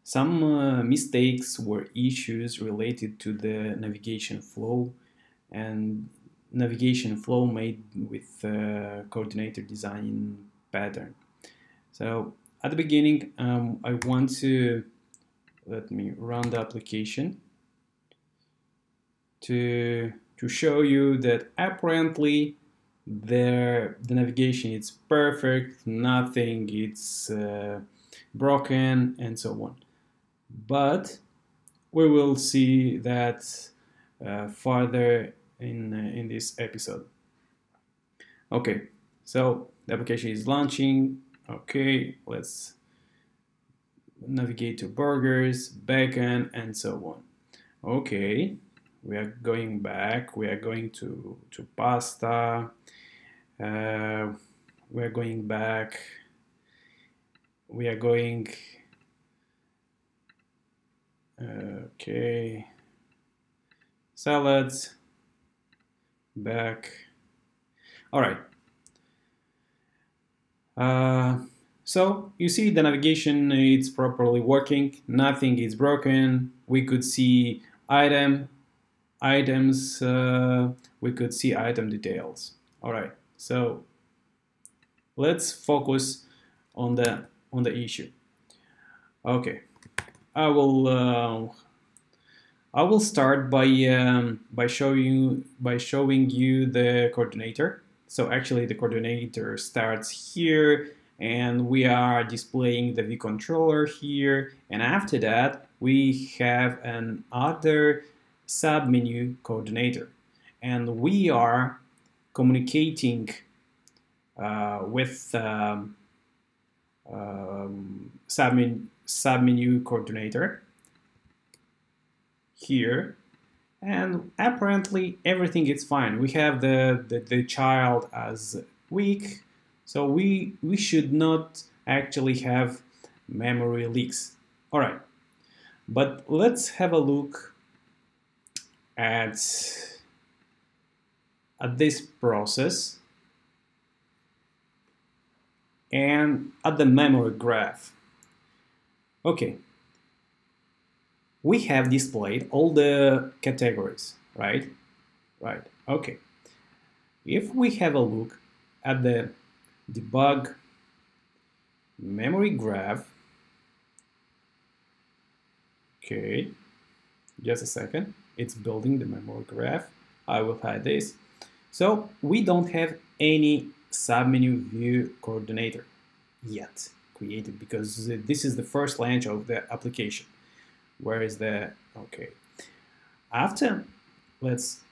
some mistakes or issues related to the navigation flow and navigation flow made with coordinator design pattern. So at the beginning, I want to let me run the application to show you that apparently the navigation is perfect, nothing it's broken, and so on. But we will see that further in this episode. Okay, so the application is launching. Okay, let's navigate to burgers, bacon, and so on. Okay, we are going back. We are going to pasta. We are going back. We are going. Okay, salads. Back. All right. So you see the navigation it's properly working, nothing is broken. We could see items, we could see item details. All right, so let's focus on the issue. Okay, I will start by showing you the coordinator. So actually the coordinator starts here and we are displaying the vController here, and after that we have an other submenu coordinator, and we are communicating with submenu coordinator here, and apparently everything is fine. We have the child as weak, so we should not actually have memory leaks. All right, but let's have a look at this process and at the memory graph. Okay, we have displayed all the categories, right? Right, okay. If we have a look at the debug memory graph, okay, just a second, it's building the memory graph. I will hide this. So we don't have any submenu view coordinator yet created because this is the first launch of the application. Where is the, okay. After, let's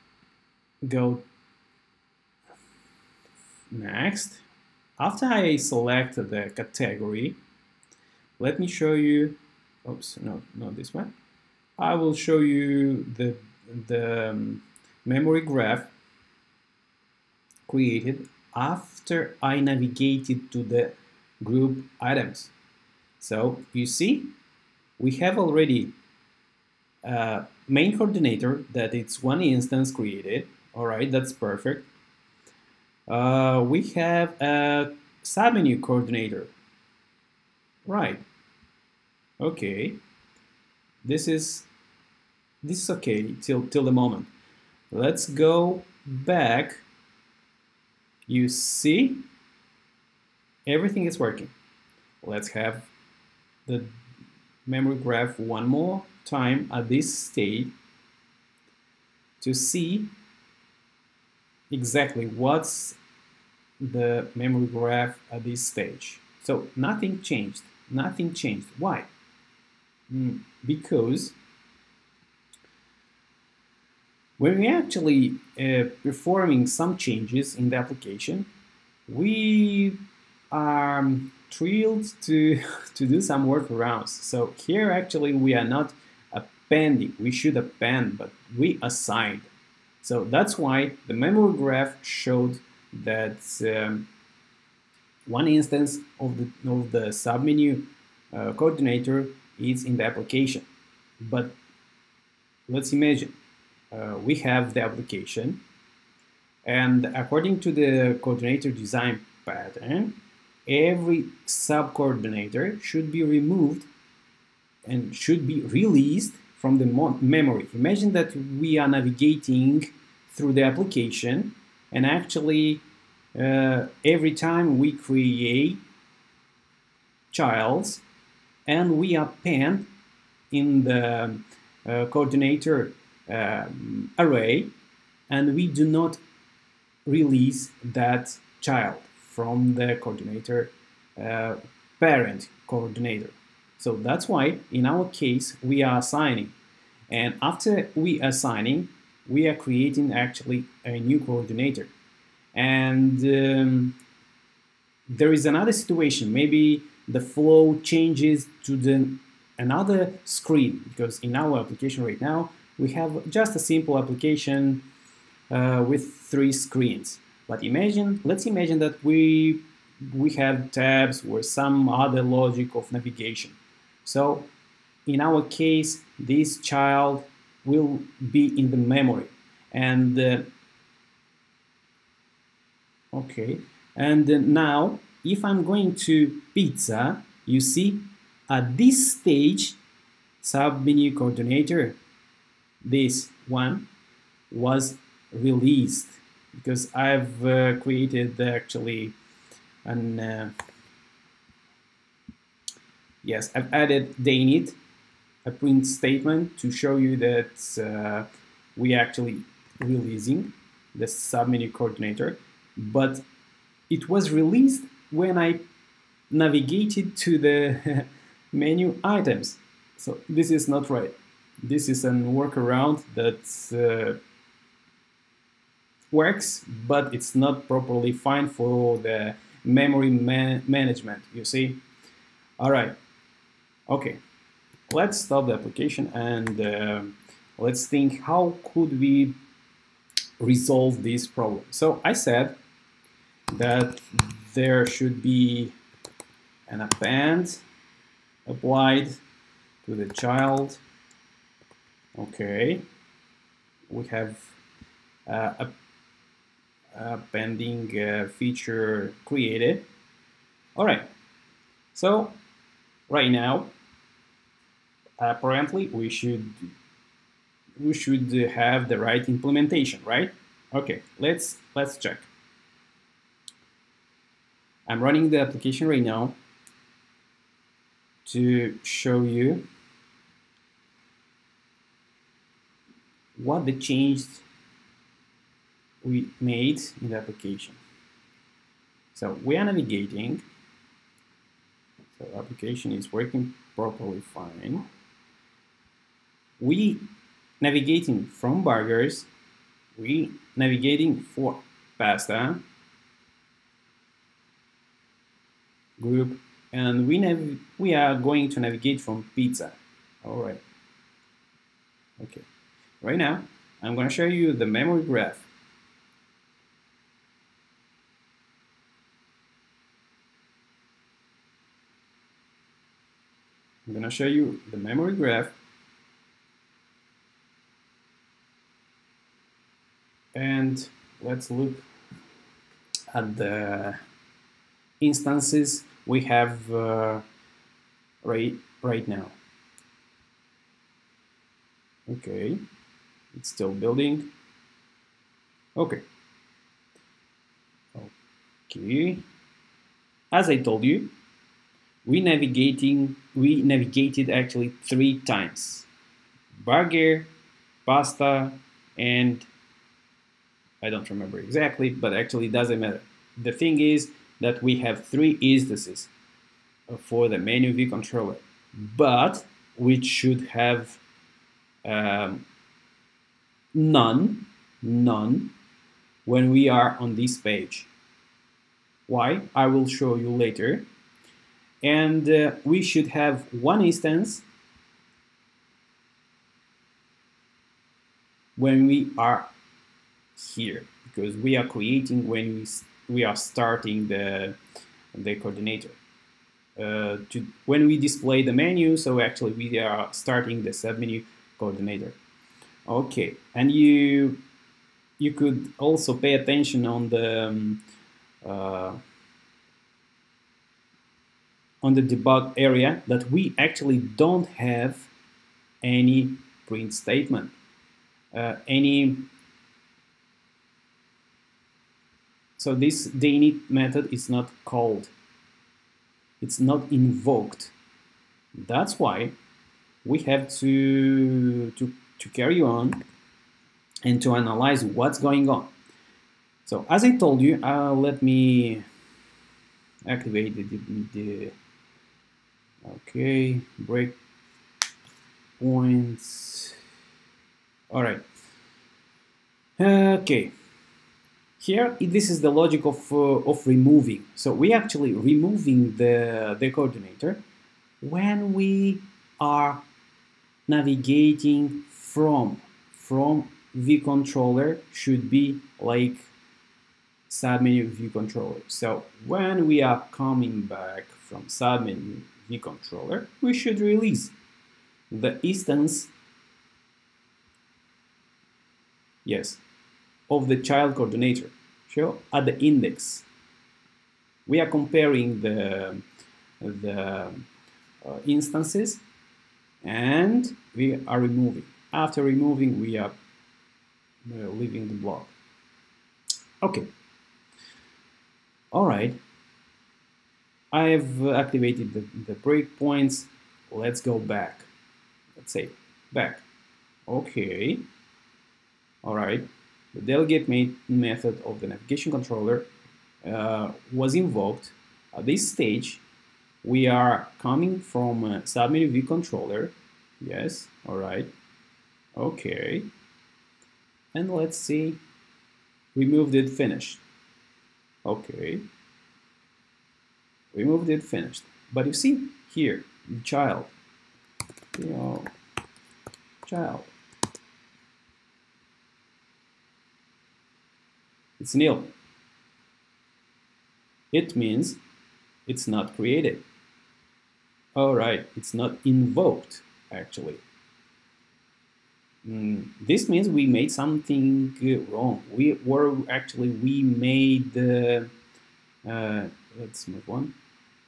go next. After I select the category, let me show you, oops, no, not this one. I will show you the memory graph created after I navigated to the group items. So you see, we have already a main coordinator that it's one instance created. All right, that's perfect. We have a submenu coordinator. Right. Okay. This is okay till the moment. Let's go back. You see, everything is working. Let's have the memory graph one more time at this stage to see exactly what's the memory graph at this stage. So nothing changed. Nothing changed. Why? Because when we're actually performing some changes in the application, we are thrilled to do some workarounds. So here actually we are not appending, we should append, but we assigned. So that's why the memory graph showed that one instance of the submenu coordinator is in the application. But let's imagine we have the application, and according to the coordinator design pattern, every sub-coordinator should be removed and should be released from the memory. Imagine that we are navigating through the application, and actually every time we create childs and we append in the coordinator array, and we do not release that child from the coordinator parent coordinator. So that's why in our case we are assigning, and after we assigning, we are creating actually a new coordinator. And there is another situation. Maybe the flow changes to another screen, because in our application right now we have just a simple application with 3 screens. But let's imagine that we have tabs or some other logic of navigation. So in our case, this child will be in the memory, and okay. And now, if I'm going to pizza, you see, at this stage, submenu coordinator, this one was released, because I've created actually an yes, I've added the init, a print statement to show you that we actually releasing the submenu coordinator, but it was released when I navigated to the menu items. So this is not right. This is a workaround that works, but it's not properly fine for the memory management, you see. All right. Okay, let's stop the application and let's think how could we resolve this problem. So I said that there should be an append applied to the child. Okay, we have a pending feature created. All right, so right now, apparently we should have the right implementation, right? Okay, let's check. I'm running the application right now to show you what the changes we made in the application. So we are navigating. So the application is working properly fine. We navigating from burgers, we navigating for pasta group, and we are going to navigate from pizza. All right. Okay. Right now, I'm going to show you the memory graph. I'm going to show you the memory graph. And let's look at the instances we have right now. Okay, it's still building. Okay. Okay. As I told you, we navigated actually 3 times: burger, pasta, and I don't remember exactly, but actually it doesn't matter. The thing is that we have 3 instances for the menu view controller, but we should have none when we are on this page. Why? I will show you later. And we should have 1 instance when we are here, because we are creating when we are starting the coordinator. When we display the menu, so actually we are starting the submenu coordinator. Okay, and you could also pay attention on the on the debug area that we actually don't have any print statement, so this init method is not called, it's not invoked. That's why we have to carry on and to analyze what's going on. So as I told you, let me activate the okay, breakpoints. All right. Okay. Here, this is the logic of removing. So we actually removing the coordinator when we are navigating from view controller, should be like submenu view controller. So when we are coming back from submenu view controller, we should release the instance, yes, of the child coordinator. So at the index, we are comparing the instances, and we are removing. After removing, we are leaving the block. Okay. All right. I have activated the breakpoints. Let's go back. Let's say back. Okay. All right. The delegate method of the navigation controller was invoked. At this stage, we are coming from a submenu view controller. Yes. All right. Okay. And let's see. Removed it, finished. Okay. Removed it, finished. But you see here, child. Child. It's nil. It means it's not created. All right, it's not invoked, actually. This means we made something wrong. We made let's move on.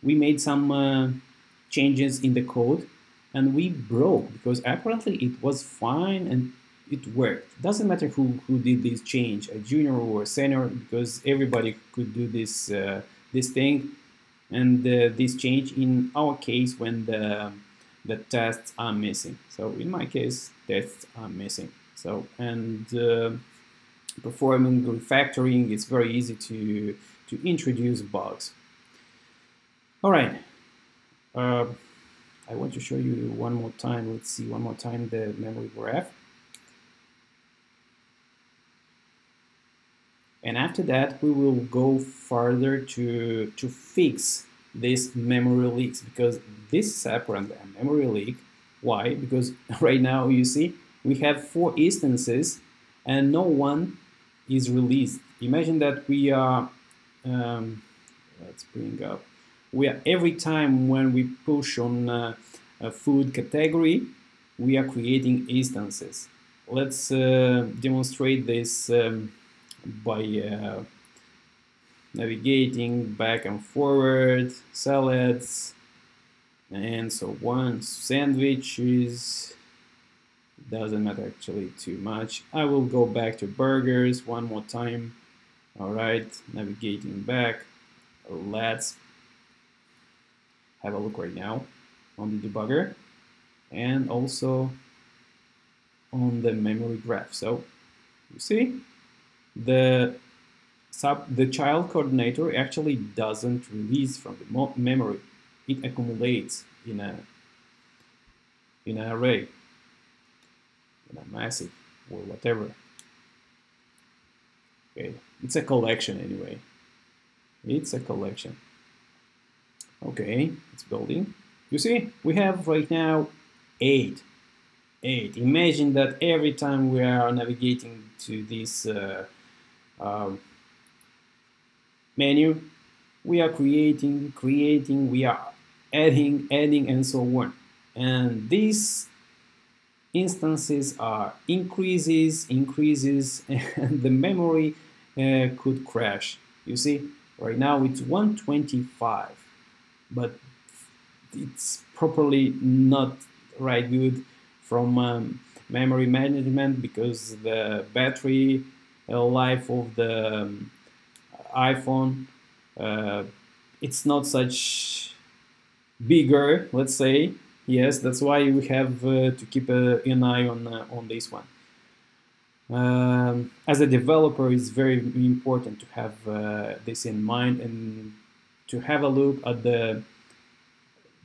We made some changes in the code, and we broke, because apparently it was fine and it worked. Doesn't matter who did this change, a junior or a senior, because everybody could do this this thing, and this change in our case when the tests are missing. So in my case, tests are missing. So, and performing refactoring, it's very easy to introduce bugs. All right. I want to show you one more time. Let's see one more time the memory graph. And after that, we will go further to fix these memory leaks, because this is apparently a memory leak. Why? Because right now, you see, we have 4 instances and no one is released. Imagine that we are, let's bring up, we are every time when we push on a food category, we are creating instances. Let's demonstrate this by navigating back and forward, salads, and so on, sandwiches, doesn't matter actually too much. I will go back to burgers one more time. All right, navigating back. Let's have a look right now on the debugger and also on the memory graph. So you see, the child coordinator actually doesn't release from the memory. It accumulates in an array, in a massive or whatever. Okay, it's a collection anyway. It's a collection. Okay, it's building. You see, we have right now 8. Imagine that every time we are navigating to this menu, we are creating, we are adding, and so on. And these instances are increases, and the memory could crash. You see, right now it's 125, but it's properly not right good from memory management, because the battery life of the iPhone, it's not such bigger, let's say. Yes, that's why we have to keep an eye on this one. As a developer, it's very important to have this in mind and to have a look at the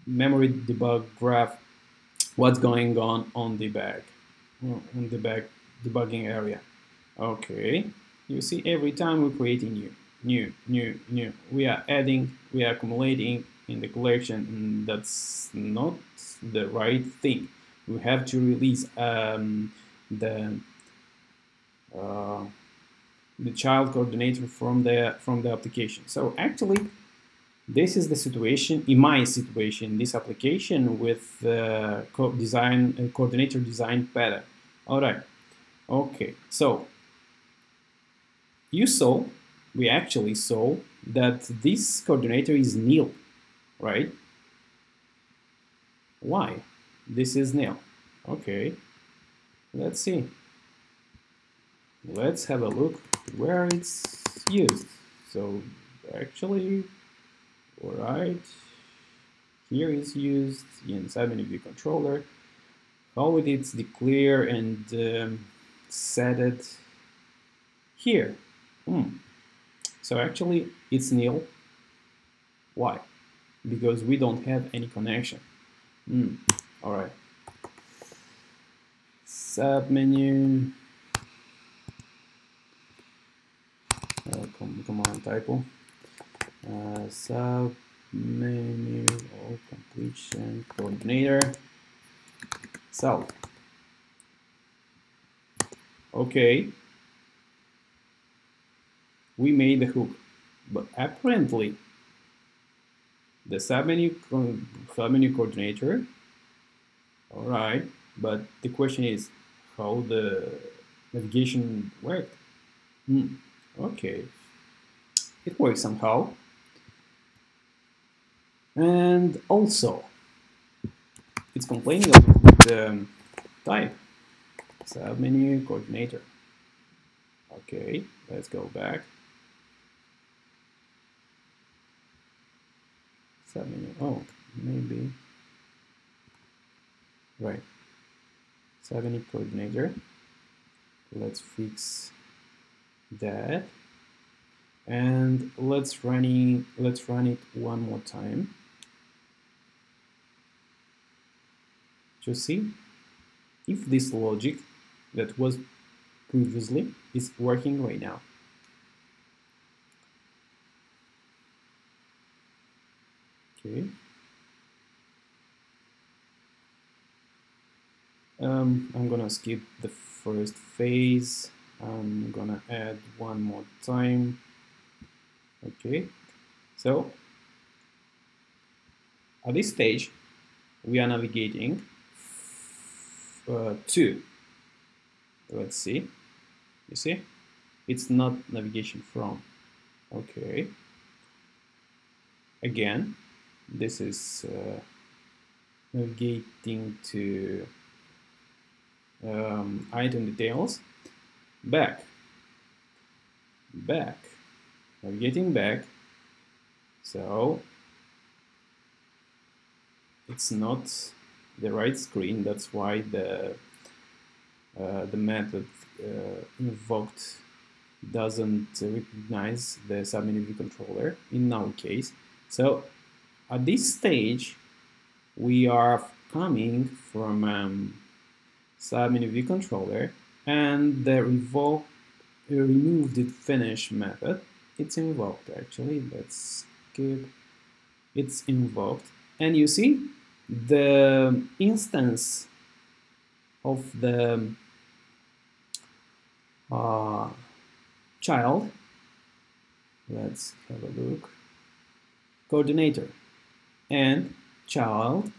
memory debug graph, what's going on the back, debugging area. Okay, you see, every time we're creating new, we are adding, we are accumulating in the collection, and that's not the right thing. We have to release the child coordinator from the application. So actually, this is the situation, in my situation, this application with coordinator design pattern. All right. Okay. So we actually saw that this coordinator is nil, right? Why? This is nil. Okay. Let's see. Let's have a look where it's used. So actually, all right, here is used in submenu view controller. How it's declare and set it here. So actually it's nil. Why? Because we don't have any connection. All right. Submenu. Come on, typo. Submenu or completion coordinator. So, okay, we made the hook, but apparently the submenu coordinator. All right, but the question is how the navigation worked. Okay, it works somehow. And also, it's complaining about the type, submenu coordinator. Okay, let's go back. Submenu, oh, maybe, right, submenu coordinator. Let's fix that. And let's run it one more time to see if this logic that was previously is working right now. Okay. I'm gonna skip the first phase. I'm gonna add one more time. Okay, so at this stage we are navigating to, let's see, you see, it's not navigation from. Okay, again, this is navigating to item details, back, navigating back. So it's not the right screen. That's why the method invoked doesn't recognize the submenu view controller in our case. So at this stage, we are coming from submenu view controller, and the removed it finish method. It's invoked actually. Let's skip. It's invoked, and you see the instance of the child. Let's have a look. Coordinator and child.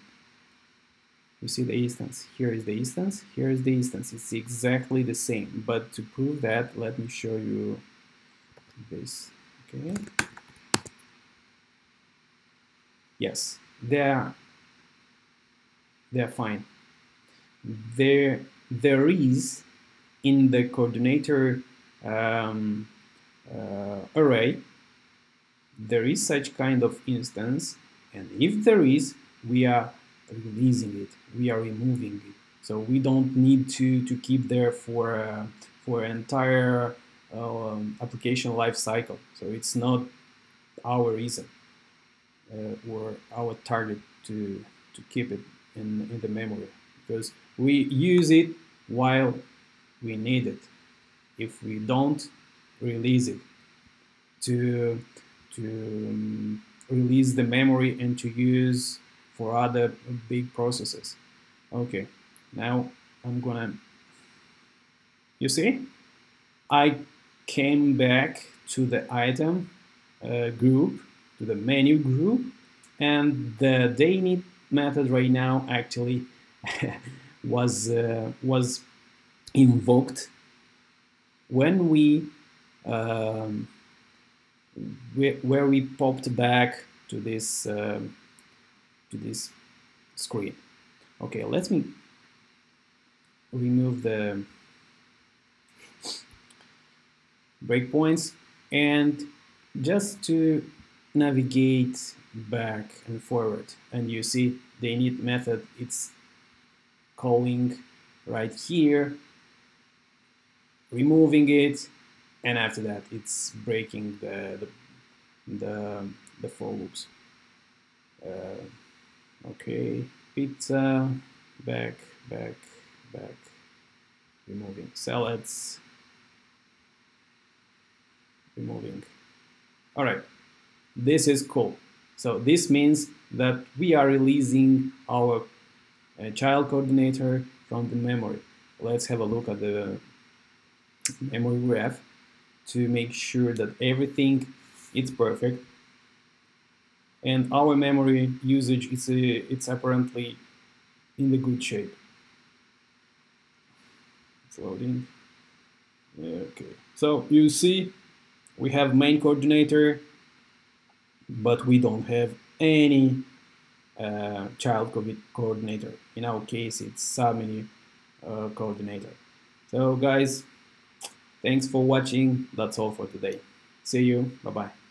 You see the instance. Here is the instance. Here is the instance. It's exactly the same. But to prove that, let me show you this. Okay. Yes, they are they're fine. There is in the coordinator array, there is such kind of instance, and if there is, we are releasing it, we are removing it. So we don't need to keep there for entire application life cycle. So it's not our reason or our target to keep it in the memory, because we use it while we need it. If we don't, release it to release the memory and to use for other big processes. Okay, now I'm gonna, you see, I came back to the item group, to the menu group, and the dayNeed method right now actually was invoked when where we popped back to this screen. Okay, let me remove the breakpoints and just to navigate back and forward, and you see the init method, it's calling right here, removing it, and after that it's breaking the for loops. Okay, pizza, back, removing salads, removing. All right, this is cool. So this means that we are releasing our child coordinator from the memory. Let's have a look at the memory graph to make sure that everything is perfect, and our memory usage is it's apparently in the good shape. It's loading. Okay, so you see we have main coordinator, but we don't have any child coordinator. In our case, it's submenu coordinator. So guys, thanks for watching. That's all for today. See you. Bye-bye.